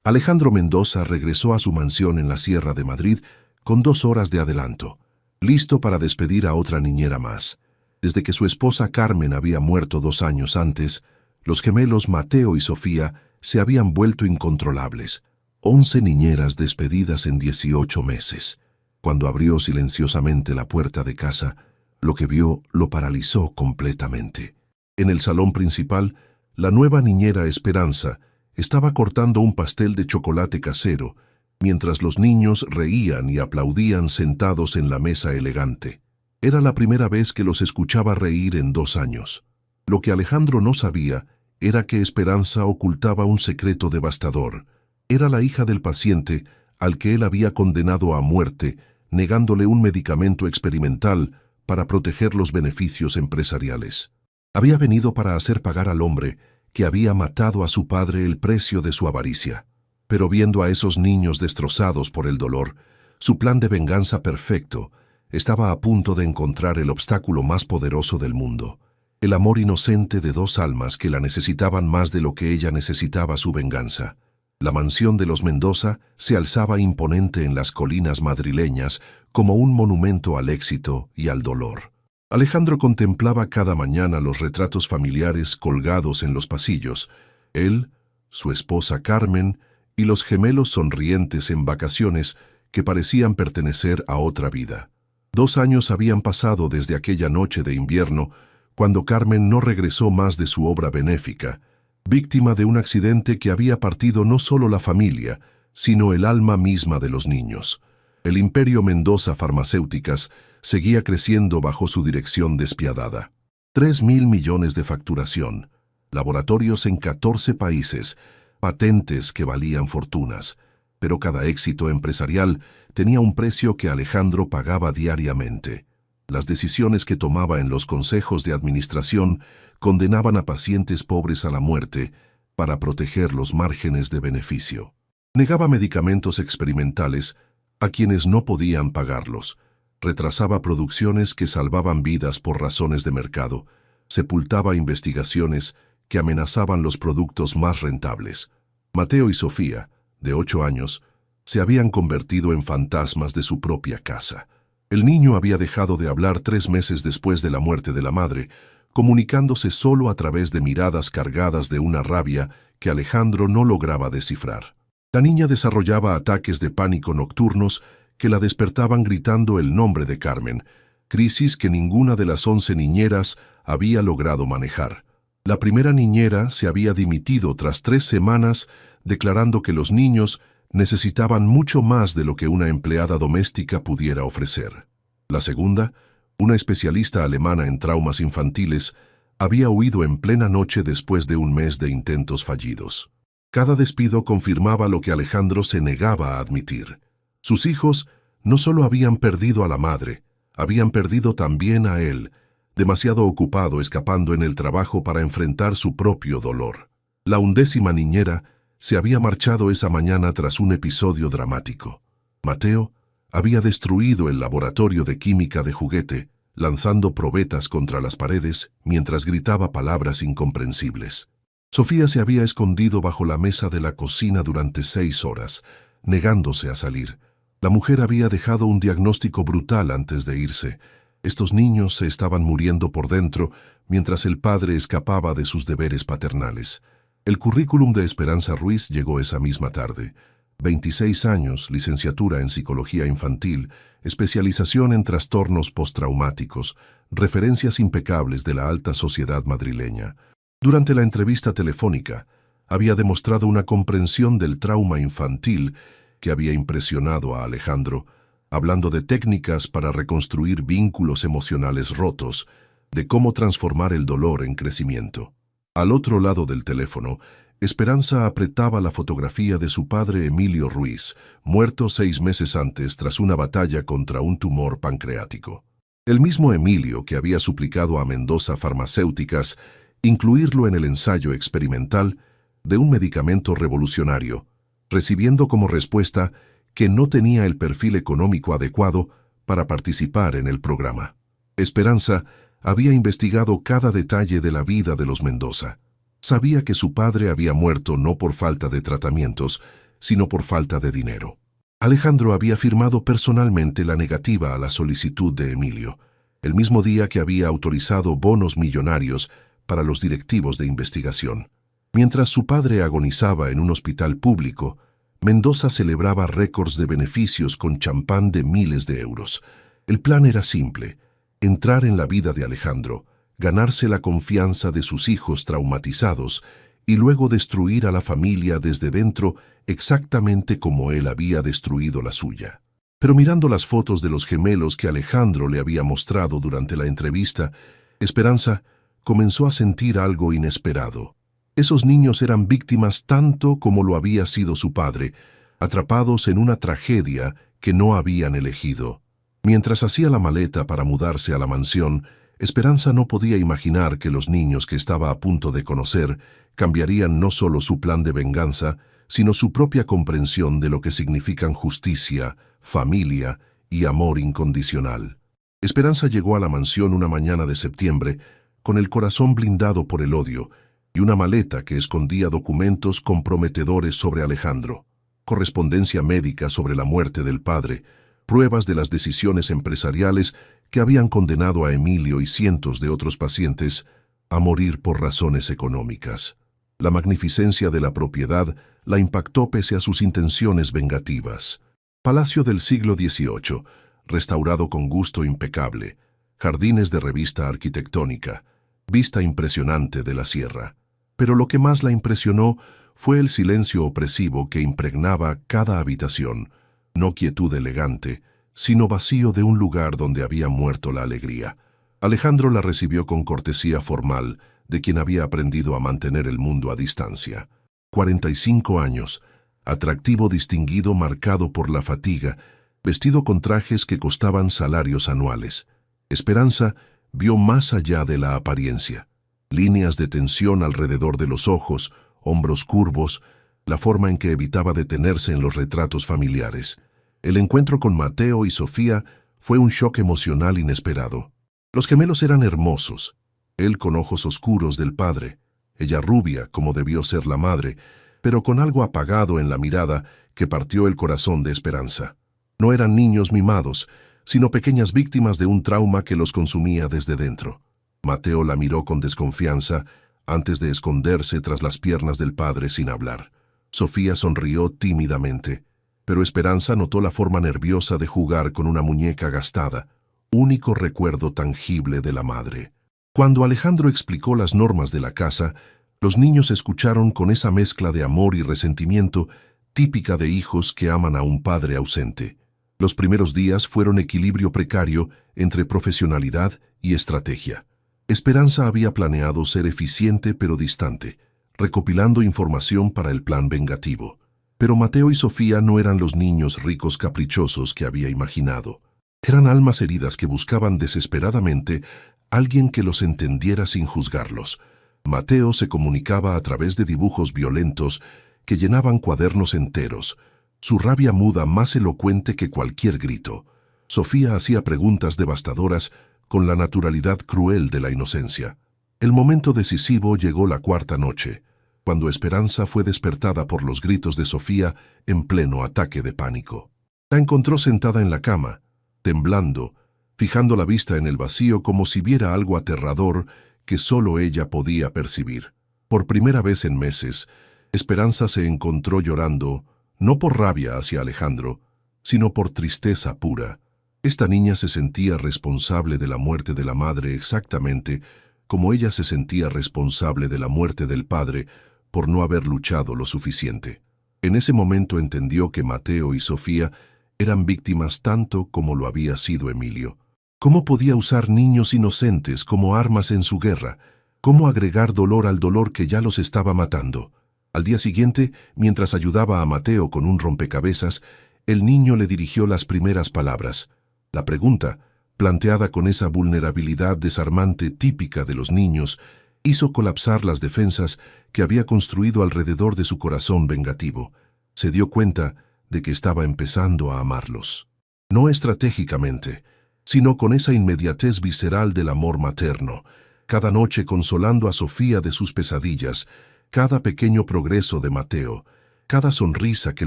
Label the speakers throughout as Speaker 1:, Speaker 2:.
Speaker 1: Alejandro Mendoza regresó a su mansión en la Sierra de Madrid con 2 horas de adelanto, listo para despedir a otra niñera más. Desde que su esposa Carmen había muerto 2 años antes, los gemelos Mateo y Sofía se habían vuelto incontrolables. 11 niñeras despedidas en 18 meses. Cuando abrió silenciosamente la puerta de casa, lo que vio lo paralizó completamente. En el salón principal, la nueva niñera Esperanza estaba cortando un pastel de chocolate casero, mientras los niños reían y aplaudían sentados en la mesa elegante. Era la primera vez que los escuchaba reír en 2 años. Lo que Alejandro no sabía era que Esperanza ocultaba un secreto devastador. Era la hija del paciente al que él había condenado a muerte, negándole un medicamento experimental para proteger los beneficios empresariales. Había venido para hacer pagar al hombre que había matado a su padre el precio de su avaricia. Pero viendo a esos niños destrozados por el dolor, su plan de venganza perfecto estaba a punto de encontrar el obstáculo más poderoso del mundo, el amor inocente de 2 almas que la necesitaban más de lo que ella necesitaba su venganza. La mansión de los Mendoza se alzaba imponente en las colinas madrileñas como un monumento al éxito y al dolor. Alejandro contemplaba cada mañana los retratos familiares colgados en los pasillos. Él, su esposa Carmen y los gemelos sonrientes en vacaciones que parecían pertenecer a otra vida. 2 años habían pasado desde aquella noche de invierno, cuando Carmen no regresó más de su obra benéfica, víctima de un accidente que había partido no solo la familia, sino el alma misma de los niños. El imperio Mendoza Farmacéuticas seguía creciendo bajo su dirección despiadada. 3.000 millones de facturación, laboratorios en 14 países, patentes que valían fortunas, pero cada éxito empresarial tenía un precio que Alejandro pagaba diariamente. Las decisiones que tomaba en los consejos de administración condenaban a pacientes pobres a la muerte para proteger los márgenes de beneficio. Negaba medicamentos experimentales a quienes no podían pagarlos, retrasaba producciones que salvaban vidas por razones de mercado, sepultaba investigaciones que amenazaban los productos más rentables. Mateo y Sofía, de 8 años, se habían convertido en fantasmas de su propia casa. El niño había dejado de hablar 3 meses después de la muerte de la madre, comunicándose solo a través de miradas cargadas de una rabia que Alejandro no lograba descifrar. La niña desarrollaba ataques de pánico nocturnos que la despertaban gritando el nombre de Carmen, crisis que ninguna de las 11 niñeras había logrado manejar. La primera niñera se había dimitido tras 3 semanas, declarando que los niños necesitaban mucho más de lo que una empleada doméstica pudiera ofrecer. La segunda, una especialista alemana en traumas infantiles, había huido en plena noche después de 1 mes de intentos fallidos. Cada despido confirmaba lo que Alejandro se negaba a admitir. Sus hijos no solo habían perdido a la madre, habían perdido también a él, demasiado ocupado escapando en el trabajo para enfrentar su propio dolor. La 11ª niñera se había marchado esa mañana tras un episodio dramático. Mateo había destruido el laboratorio de química de juguete, lanzando probetas contra las paredes mientras gritaba palabras incomprensibles. Sofía se había escondido bajo la mesa de la cocina durante 6 horas, negándose a salir. La mujer había dejado un diagnóstico brutal antes de irse. Estos niños se estaban muriendo por dentro mientras el padre escapaba de sus deberes paternales. El currículum de Esperanza Ruiz llegó esa misma tarde. 26 años, licenciatura en Psicología Infantil, especialización en trastornos postraumáticos, referencias impecables de la alta sociedad madrileña. Durante la entrevista telefónica, había demostrado una comprensión del trauma infantil que había impresionado a Alejandro, hablando de técnicas para reconstruir vínculos emocionales rotos, de cómo transformar el dolor en crecimiento. Al otro lado del teléfono, Esperanza apretaba la fotografía de su padre Emilio Ruiz, muerto 6 meses antes tras una batalla contra un tumor pancreático. El mismo Emilio que había suplicado a Mendoza Farmacéuticas incluirlo en el ensayo experimental de un medicamento revolucionario, recibiendo como respuesta que no tenía el perfil económico adecuado para participar en el programa. Esperanza había investigado cada detalle de la vida de los Mendoza. Sabía que su padre había muerto no por falta de tratamientos, sino por falta de dinero. Alejandro había firmado personalmente la negativa a la solicitud de Emilio, el mismo día que había autorizado bonos millonarios para los directivos de investigación. Mientras su padre agonizaba en un hospital público, Mendoza celebraba récords de beneficios con champán de miles de euros. El plan era simple: entrar en la vida de Alejandro, ganarse la confianza de sus hijos traumatizados y luego destruir a la familia desde dentro exactamente como él había destruido la suya. Pero mirando las fotos de los gemelos que Alejandro le había mostrado durante la entrevista, Esperanza comenzó a sentir algo inesperado. Esos niños eran víctimas tanto como lo había sido su padre, atrapados en una tragedia que no habían elegido. Mientras hacía la maleta para mudarse a la mansión, Esperanza no podía imaginar que los niños que estaba a punto de conocer cambiarían no solo su plan de venganza, sino su propia comprensión de lo que significan justicia, familia y amor incondicional. Esperanza llegó a la mansión una mañana de septiembre, con el corazón blindado por el odio, y una maleta que escondía documentos comprometedores sobre Alejandro, correspondencia médica sobre la muerte del padre, pruebas de las decisiones empresariales que habían condenado a Emilio y cientos de otros pacientes a morir por razones económicas. La magnificencia de la propiedad la impactó pese a sus intenciones vengativas. Palacio del siglo XVIII, restaurado con gusto impecable, jardines de revista arquitectónica, vista impresionante de la sierra. Pero lo que más la impresionó fue el silencio opresivo que impregnaba cada habitación, no quietud elegante, sino vacío de un lugar donde había muerto la alegría. Alejandro la recibió con cortesía formal de quien había aprendido a mantener el mundo a distancia. 45 años, atractivo distinguido marcado por la fatiga, vestido con trajes que costaban salarios anuales. Esperanza vio más allá de la apariencia. Líneas de tensión alrededor de los ojos, hombros curvos, la forma en que evitaba detenerse en los retratos familiares. El encuentro con Mateo y Sofía fue un shock emocional inesperado. Los gemelos eran hermosos, él con ojos oscuros del padre, ella rubia como debió ser la madre, pero con algo apagado en la mirada que partió el corazón de Esperanza. No eran niños mimados, sino pequeñas víctimas de un trauma que los consumía desde dentro. Mateo la miró con desconfianza antes de esconderse tras las piernas del padre sin hablar. Sofía sonrió tímidamente, pero Esperanza notó la forma nerviosa de jugar con una muñeca gastada, único recuerdo tangible de la madre. Cuando Alejandro explicó las normas de la casa, los niños escucharon con esa mezcla de amor y resentimiento típica de hijos que aman a un padre ausente. Los primeros días fueron equilibrio precario entre profesionalidad y estrategia. Esperanza había planeado ser eficiente pero distante, recopilando información para el plan vengativo. Pero Mateo y Sofía no eran los niños ricos caprichosos que había imaginado. Eran almas heridas que buscaban desesperadamente alguien que los entendiera sin juzgarlos. Mateo se comunicaba a través de dibujos violentos que llenaban cuadernos enteros, su rabia muda más elocuente que cualquier grito. Sofía hacía preguntas devastadoras con la naturalidad cruel de la inocencia. El momento decisivo llegó la cuarta noche, cuando Esperanza fue despertada por los gritos de Sofía en pleno ataque de pánico. La encontró sentada en la cama, temblando, fijando la vista en el vacío como si viera algo aterrador que solo ella podía percibir. Por primera vez en meses, Esperanza se encontró llorando, no por rabia hacia Alejandro, sino por tristeza pura. Esta niña se sentía responsable de la muerte de la madre exactamente como ella se sentía responsable de la muerte del padre por no haber luchado lo suficiente. En ese momento entendió que Mateo y Sofía eran víctimas tanto como lo había sido Emilio. ¿Cómo podía usar niños inocentes como armas en su guerra? ¿Cómo agregar dolor al dolor que ya los estaba matando? Al día siguiente, mientras ayudaba a Mateo con un rompecabezas, el niño le dirigió las primeras palabras. La pregunta, planteada con esa vulnerabilidad desarmante típica de los niños, hizo colapsar las defensas que había construido alrededor de su corazón vengativo. Se dio cuenta de que estaba empezando a amarlos. No estratégicamente, sino con esa inmediatez visceral del amor materno, cada noche consolando a Sofía de sus pesadillas, cada pequeño progreso de Mateo, Cada sonrisa que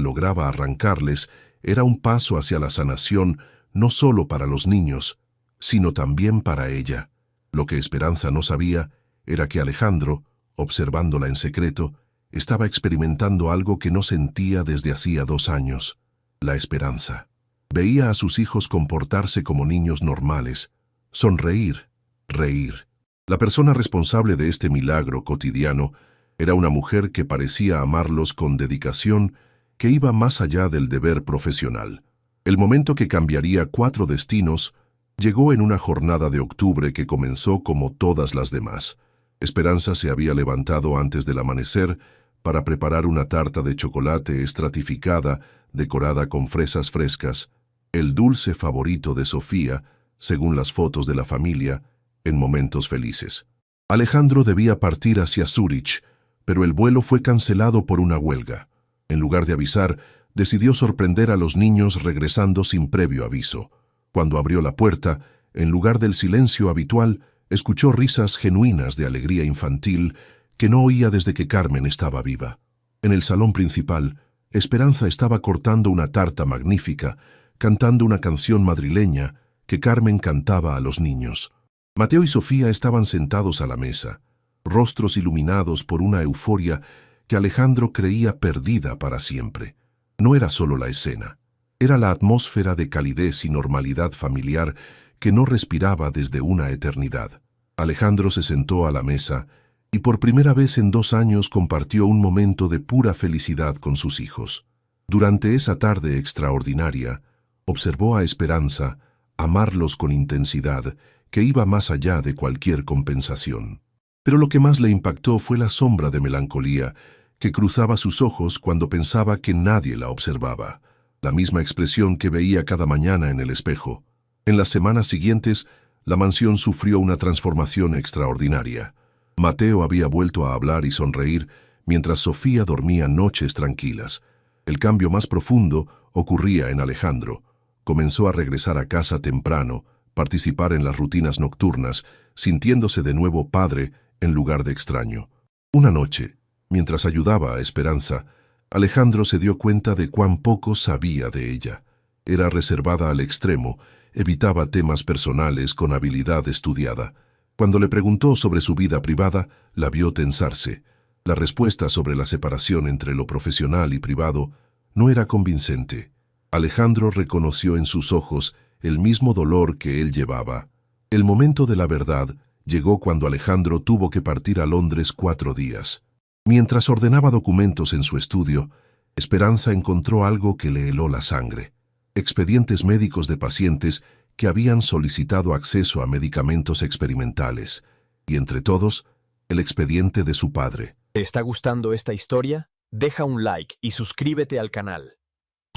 Speaker 1: lograba arrancarles era un paso hacia la sanación, no solo para los niños, sino también para ella. Lo que Esperanza no sabía era que Alejandro, observándola en secreto, estaba experimentando algo que no sentía desde hacía 2 años: la esperanza. Veía a sus hijos comportarse como niños normales, sonreír, reír. La persona responsable de este milagro cotidiano era una mujer que parecía amarlos con dedicación que iba más allá del deber profesional. El momento que cambiaría 4 destinos llegó en una jornada de octubre que comenzó como todas las demás. Esperanza se había levantado antes del amanecer para preparar una tarta de chocolate estratificada decorada con fresas frescas, el dulce favorito de Sofía, según las fotos de la familia, en momentos felices. Alejandro debía partir hacia Zúrich, pero el vuelo fue cancelado por una huelga. En lugar de avisar, decidió sorprender a los niños regresando sin previo aviso. Cuando abrió la puerta, en lugar del silencio habitual, escuchó risas genuinas de alegría infantil que no oía desde que Carmen estaba viva. En el salón principal, Esperanza estaba cortando una tarta magnífica, cantando una canción madrileña que Carmen cantaba a los niños. Mateo y Sofía estaban sentados a la mesa, rostros iluminados por una euforia que Alejandro creía perdida para siempre. No era solo la escena, era la atmósfera de calidez y normalidad familiar que no respiraba desde una eternidad. Alejandro se sentó a la mesa y por primera vez en 2 años compartió un momento de pura felicidad con sus hijos. Durante esa tarde extraordinaria, observó a Esperanza amarlos con intensidad que iba más allá de cualquier compensación. Pero lo que más le impactó fue la sombra de melancolía que cruzaba sus ojos cuando pensaba que nadie la observaba, la misma expresión que veía cada mañana en el espejo. En las semanas siguientes, la mansión sufrió una transformación extraordinaria. Mateo había vuelto a hablar y sonreír, mientras Sofía dormía noches tranquilas. El cambio más profundo ocurría en Alejandro. Comenzó a regresar a casa temprano, participar en las rutinas nocturnas, sintiéndose de nuevo padre en lugar de extraño. Una noche, mientras ayudaba a Esperanza, Alejandro se dio cuenta de cuán poco sabía de ella. Era reservada al extremo, evitaba temas personales con habilidad estudiada. Cuando le preguntó sobre su vida privada, la vio tensarse. La respuesta sobre la separación entre lo profesional y privado no era convincente. Alejandro reconoció en sus ojos el mismo dolor que él llevaba. El momento de la verdad llegó cuando Alejandro tuvo que partir a Londres 4 días. Mientras ordenaba documentos en su estudio, Esperanza encontró algo que le heló la sangre: expedientes médicos de pacientes que habían solicitado acceso a medicamentos experimentales, y entre todos, el expediente de su padre.
Speaker 2: ¿Te está gustando esta historia? Deja un like y suscríbete al canal.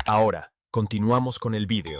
Speaker 2: Ahora, continuamos con el vídeo.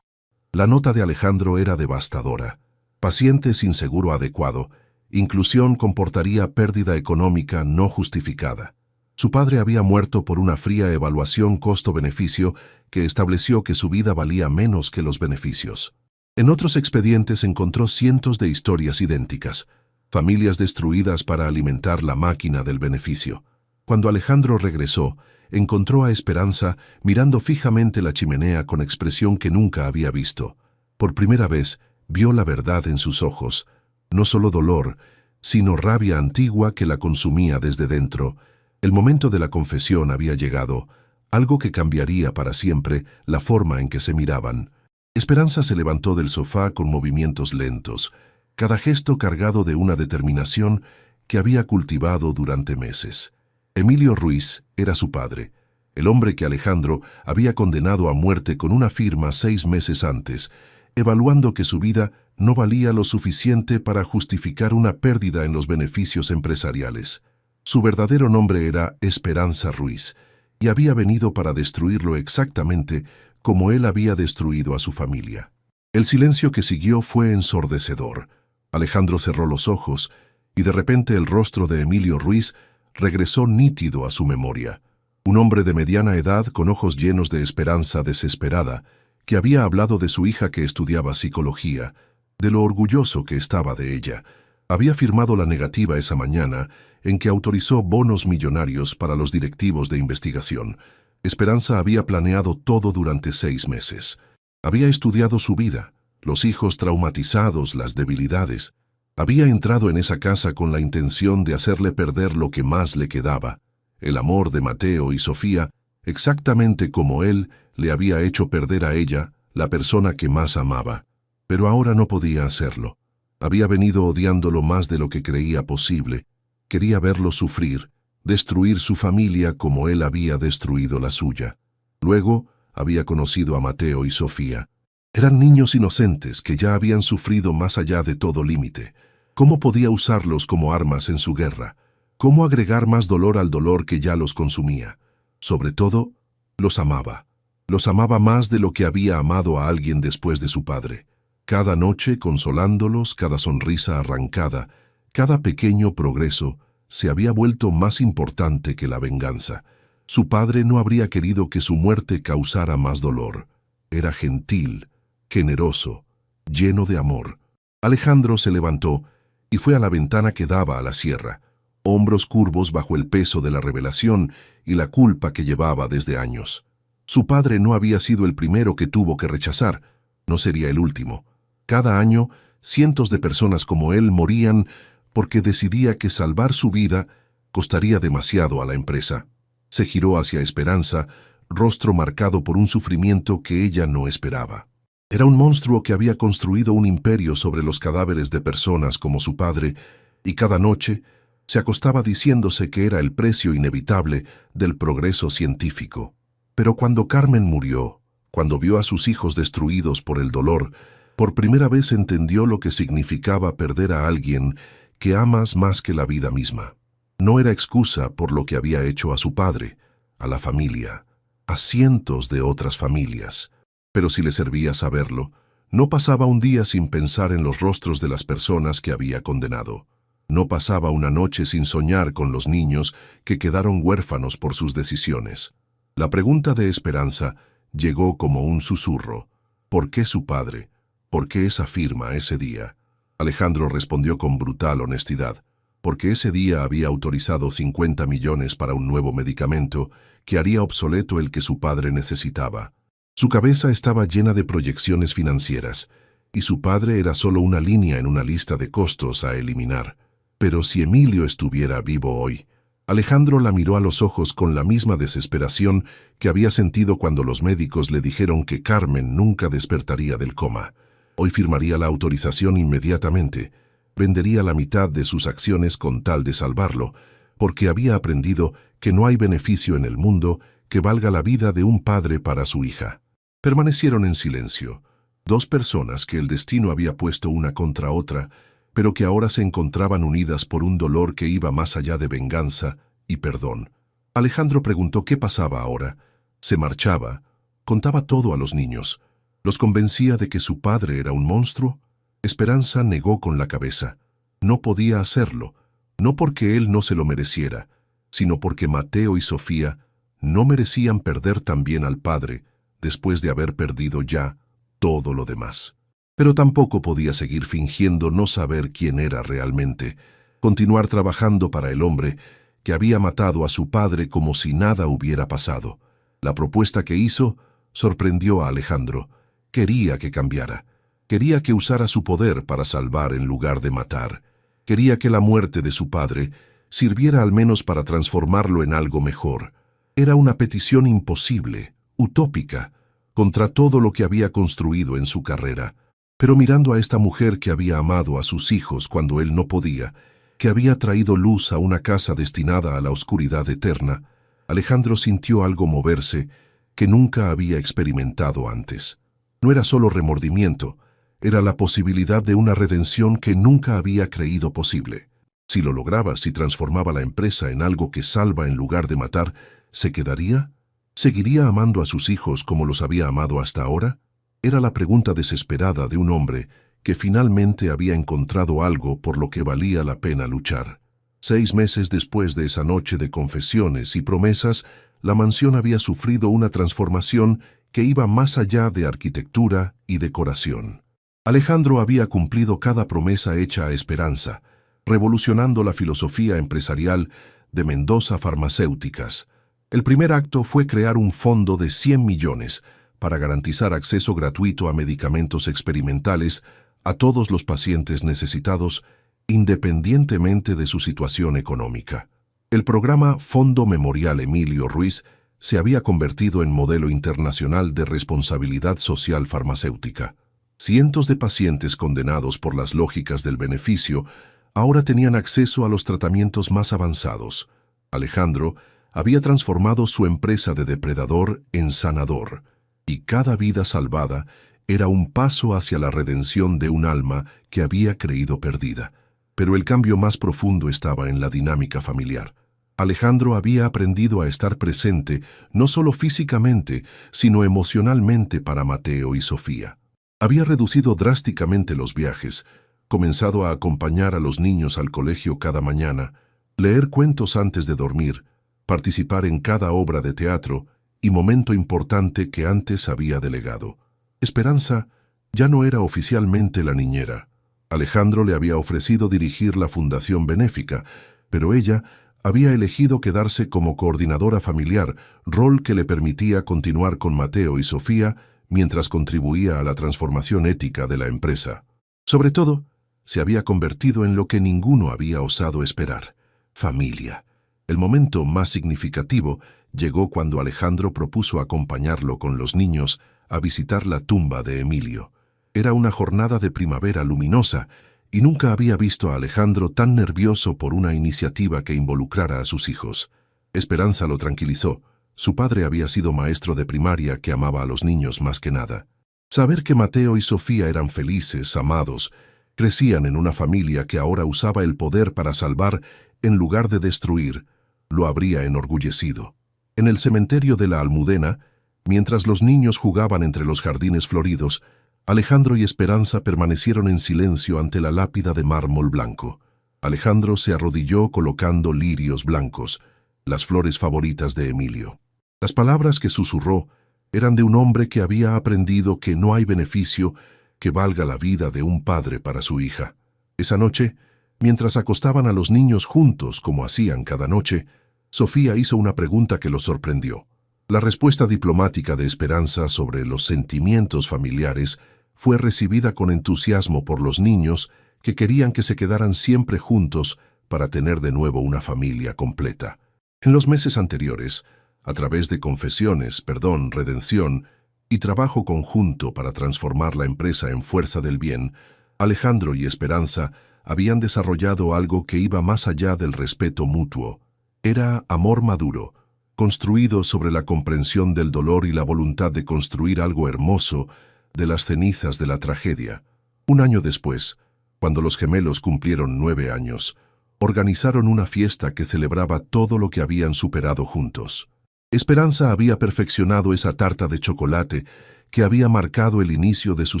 Speaker 1: La nota de Alejandro era devastadora. Paciente sin seguro adecuado, inclusión comportaría pérdida económica no justificada. Su padre había muerto por una fría evaluación costo-beneficio que estableció que su vida valía menos que los beneficios. En otros expedientes encontró cientos de historias idénticas, familias destruidas para alimentar la máquina del beneficio. Cuando Alejandro regresó, encontró a Esperanza mirando fijamente la chimenea con expresión que nunca había visto. Por primera vez, vio la verdad en sus ojos, no solo dolor, sino rabia antigua que la consumía desde dentro. El momento de la confesión había llegado, algo que cambiaría para siempre la forma en que se miraban. Esperanza se levantó del sofá con movimientos lentos, cada gesto cargado de una determinación que había cultivado durante meses. Emilio Ruiz era su padre, el hombre que Alejandro había condenado a muerte con una firma 6 meses antes, evaluando que su vida no valía lo suficiente para justificar una pérdida en los beneficios empresariales. Su verdadero nombre era Esperanza Ruiz, y había venido para destruirlo exactamente como él había destruido a su familia. El silencio que siguió fue ensordecedor. Alejandro cerró los ojos, y de repente el rostro de Emilio Ruiz regresó nítido a su memoria. Un hombre de mediana edad con ojos llenos de esperanza desesperada, que había hablado de su hija que estudiaba psicología, de lo orgulloso que estaba de ella, Había firmado la negativa esa mañana en que autorizó bonos millonarios para los directivos de investigación. Esperanza había planeado todo durante 6 meses. Había estudiado su vida, los hijos traumatizados, las debilidades. Había entrado en esa casa con la intención de hacerle perder lo que más le quedaba, el amor de Mateo y Sofía, exactamente como él le había hecho perder a ella, la persona que más amaba. Pero ahora no podía hacerlo. Había venido odiándolo más de lo que creía posible. Quería verlo sufrir, destruir su familia como él había destruido la suya. Luego había conocido a Mateo y Sofía. Eran niños inocentes que ya habían sufrido más allá de todo límite. ¿Cómo podía usarlos como armas en su guerra? ¿Cómo agregar más dolor al dolor que ya los consumía? Sobre todo, los amaba. Los amaba más de lo que había amado a alguien después de su padre. Cada noche, consolándolos, cada sonrisa arrancada, cada pequeño progreso, se había vuelto más importante que la venganza. Su padre no habría querido que su muerte causara más dolor. Era gentil, generoso, lleno de amor. Alejandro se levantó y fue a la ventana que daba a la sierra, hombros curvos bajo el peso de la revelación y la culpa que llevaba desde años. Su padre no había sido el primero que tuvo que rechazar, no sería el último. Cada año, cientos de personas como él morían porque decidía que salvar su vida costaría demasiado a la empresa. Se giró hacia Esperanza, rostro marcado por un sufrimiento que ella no esperaba. Era un monstruo que había construido un imperio sobre los cadáveres de personas como su padre, y cada noche se acostaba diciéndose que era el precio inevitable del progreso científico. Pero cuando Carmen murió, cuando vio a sus hijos destruidos por el dolor, por primera vez entendió lo que significaba perder a alguien que amas más que la vida misma. No era excusa por lo que había hecho a su padre, a la familia, a cientos de otras familias. Pero si le servía saberlo, no pasaba un día sin pensar en los rostros de las personas que había condenado. No pasaba una noche sin soñar con los niños que quedaron huérfanos por sus decisiones. La pregunta de Esperanza llegó como un susurro. ¿Por qué su padre? ¿Por qué esa firma ese día? Alejandro respondió con brutal honestidad. Porque ese día había autorizado 50 millones para un nuevo medicamento que haría obsoleto el que su padre necesitaba. Su cabeza estaba llena de proyecciones financieras, y su padre era solo una línea en una lista de costos a eliminar. Pero si Emilio estuviera vivo hoy, Alejandro la miró a los ojos con la misma desesperación que había sentido cuando los médicos le dijeron que Carmen nunca despertaría del coma. Hoy firmaría la autorización inmediatamente, vendería la mitad de sus acciones con tal de salvarlo, porque había aprendido que no hay beneficio en el mundo que valga la vida de un padre para su hija. Permanecieron en silencio, dos personas que el destino había puesto una contra otra, pero que ahora se encontraban unidas por un dolor que iba más allá de venganza y perdón. Alejandro preguntó qué pasaba ahora. Se marchaba, contaba todo a los niños. ¿Los convencía de que su padre era un monstruo? Esperanza negó con la cabeza. No podía hacerlo, no porque él no se lo mereciera, sino porque Mateo y Sofía no merecían perder también al padre, después de haber perdido ya todo lo demás. Pero tampoco podía seguir fingiendo no saber quién era realmente, continuar trabajando para el hombre que había matado a su padre como si nada hubiera pasado. La propuesta que hizo sorprendió a Alejandro. Quería que cambiara. Quería que usara su poder para salvar en lugar de matar. Quería que la muerte de su padre sirviera al menos para transformarlo en algo mejor. Era una petición imposible, utópica, contra todo lo que había construido en su carrera. Pero mirando a esta mujer que había amado a sus hijos cuando él no podía, que había traído luz a una casa destinada a la oscuridad eterna, Alejandro sintió algo moverse que nunca había experimentado antes. No era solo remordimiento, era la posibilidad de una redención que nunca había creído posible. Si lo lograba, si transformaba la empresa en algo que salva en lugar de matar, ¿se quedaría? ¿Seguiría amando a sus hijos como los había amado hasta ahora? Era la pregunta desesperada de un hombre que finalmente había encontrado algo por lo que valía la pena luchar. 6 meses después de esa noche de confesiones y promesas, la mansión había sufrido una transformación que iba más allá de arquitectura y decoración. Alejandro había cumplido cada promesa hecha a Esperanza, revolucionando la filosofía empresarial de Mendoza Farmacéuticas. El primer acto fue crear un fondo de 100 millones para garantizar acceso gratuito a medicamentos experimentales a todos los pacientes necesitados, independientemente de su situación económica. El programa Fondo Memorial Emilio Ruiz se había convertido en modelo internacional de responsabilidad social farmacéutica. Cientos de pacientes condenados por las lógicas del beneficio ahora tenían acceso a los tratamientos más avanzados. Alejandro había transformado su empresa de depredador en sanador, y cada vida salvada era un paso hacia la redención de un alma que había creído perdida. Pero el cambio más profundo estaba en la dinámica familiar. Alejandro había aprendido a estar presente no solo físicamente, sino emocionalmente para Mateo y Sofía. Había reducido drásticamente los viajes, comenzado a acompañar a los niños al colegio cada mañana, leer cuentos antes de dormir, participar en cada obra de teatro y momento importante que antes había delegado. Esperanza ya no era oficialmente la niñera. Alejandro le había ofrecido dirigir la fundación benéfica, pero ella había elegido quedarse como coordinadora familiar, rol que le permitía continuar con Mateo y Sofía mientras contribuía a la transformación ética de la empresa. Sobre todo, se había convertido en lo que ninguno había osado esperar: familia. El momento más significativo llegó cuando Alejandro propuso acompañarlo con los niños a visitar la tumba de Emilio. Era una jornada de primavera luminosa y nunca había visto a Alejandro tan nervioso por una iniciativa que involucrara a sus hijos. Esperanza lo tranquilizó. Su padre había sido maestro de primaria que amaba a los niños más que nada. Saber que Mateo y Sofía eran felices, amados, crecían en una familia que ahora usaba el poder para salvar en lugar de destruir, lo habría enorgullecido. En el cementerio de la Almudena, mientras los niños jugaban entre los jardines floridos, Alejandro y Esperanza permanecieron en silencio ante la lápida de mármol blanco. Alejandro se arrodilló colocando lirios blancos, las flores favoritas de Emilio. Las palabras que susurró eran de un hombre que había aprendido que no hay beneficio que valga la vida de un padre para su hija. Esa noche, mientras acostaban a los niños juntos como hacían cada noche, Sofía hizo una pregunta que los sorprendió. La respuesta diplomática de Esperanza sobre los sentimientos familiares fue recibida con entusiasmo por los niños que querían que se quedaran siempre juntos para tener de nuevo una familia completa. En los meses anteriores, a través de confesiones, perdón, redención y trabajo conjunto para transformar la empresa en fuerza del bien, Alejandro y Esperanza habían desarrollado algo que iba más allá del respeto mutuo. Era amor maduro, construido sobre la comprensión del dolor y la voluntad de construir algo hermoso de las cenizas de la tragedia. Un año después, cuando los gemelos cumplieron 9 años, organizaron una fiesta que celebraba todo lo que habían superado juntos. Esperanza había perfeccionado esa tarta de chocolate que había marcado el inicio de su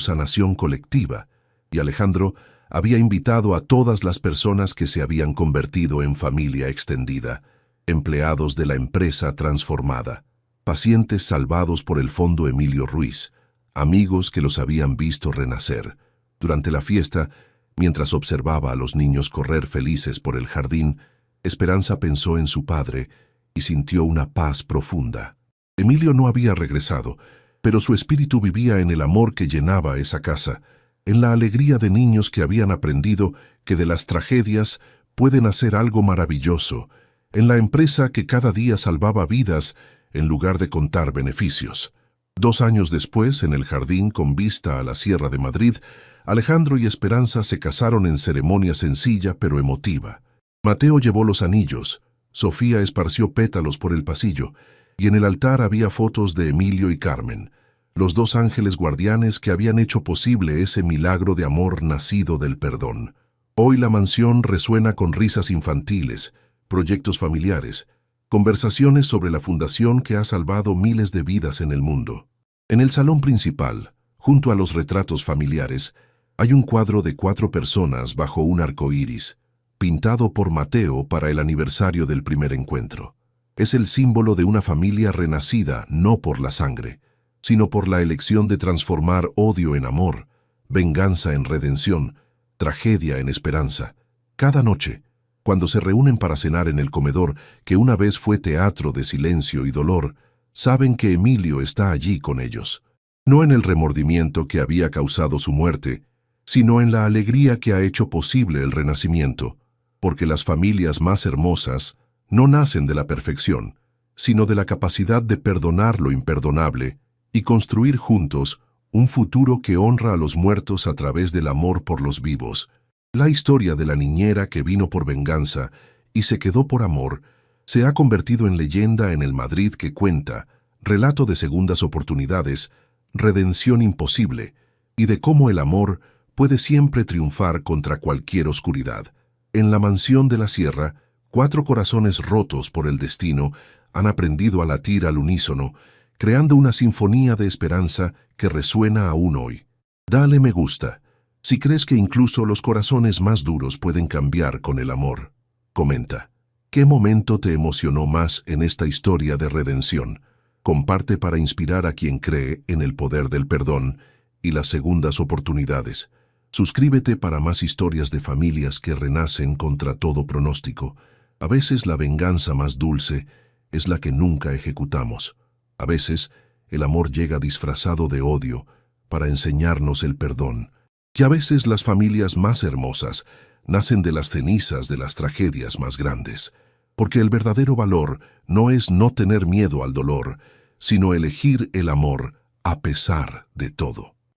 Speaker 1: sanación colectiva, y Alejandro había invitado a todas las personas que se habían convertido en familia extendida, empleados de la empresa transformada, pacientes salvados por el Fondo Emilio Ruiz, amigos que los habían visto renacer. Durante la fiesta, mientras observaba a los niños correr felices por el jardín, Esperanza pensó en su padre y sintió una paz profunda. Emilio no había regresado, pero su espíritu vivía en el amor que llenaba esa casa, en la alegría de niños que habían aprendido que de las tragedias pueden hacer algo maravilloso, en la empresa que cada día salvaba vidas en lugar de contar beneficios. 2 años después, en el jardín con vista a la Sierra de Madrid, Alejandro y Esperanza se casaron en ceremonia sencilla pero emotiva. Mateo llevó los anillos, Sofía esparció pétalos por el pasillo, y en el altar había fotos de Emilio y Carmen, los 2 ángeles guardianes que habían hecho posible ese milagro de amor nacido del perdón. Hoy la mansión resuena con risas infantiles, proyectos familiares, conversaciones sobre la fundación que ha salvado miles de vidas en el mundo. En el salón principal, junto a los retratos familiares, hay un cuadro de 4 personas bajo un arco iris, pintado por Mateo para el aniversario del primer encuentro. Es el símbolo de una familia renacida no por la sangre, sino por la elección de transformar odio en amor, venganza en redención, tragedia en esperanza, Cada noche, cuando se reúnen para cenar en el comedor que una vez fue teatro de silencio y dolor, saben que Emilio está allí con ellos. No en el remordimiento que había causado su muerte, sino en la alegría que ha hecho posible el renacimiento, porque las familias más hermosas no nacen de la perfección, sino de la capacidad de perdonar lo imperdonable y construir juntos un futuro que honra a los muertos a través del amor por los vivos. La historia de la niñera que vino por venganza y se quedó por amor se ha convertido en leyenda en el Madrid que cuenta, relato de segundas oportunidades, redención imposible y de cómo el amor puede siempre triunfar contra cualquier oscuridad. En la mansión de la sierra, 4 corazones rotos por el destino han aprendido a latir al unísono, creando una sinfonía de esperanza que resuena aún hoy. Dale me gusta si crees que incluso los corazones más duros pueden cambiar con el amor. Comenta, ¿qué momento te emocionó más en esta historia de redención? Comparte para inspirar a quien cree en el poder del perdón y las segundas oportunidades. Suscríbete para más historias de familias que renacen contra todo pronóstico. A veces la venganza más dulce es la que nunca ejecutamos. A veces el amor llega disfrazado de odio para enseñarnos el perdón. Y a veces las familias más hermosas nacen de las cenizas de las tragedias más grandes. Porque el verdadero valor no es no tener miedo al dolor, sino elegir el amor a pesar de todo.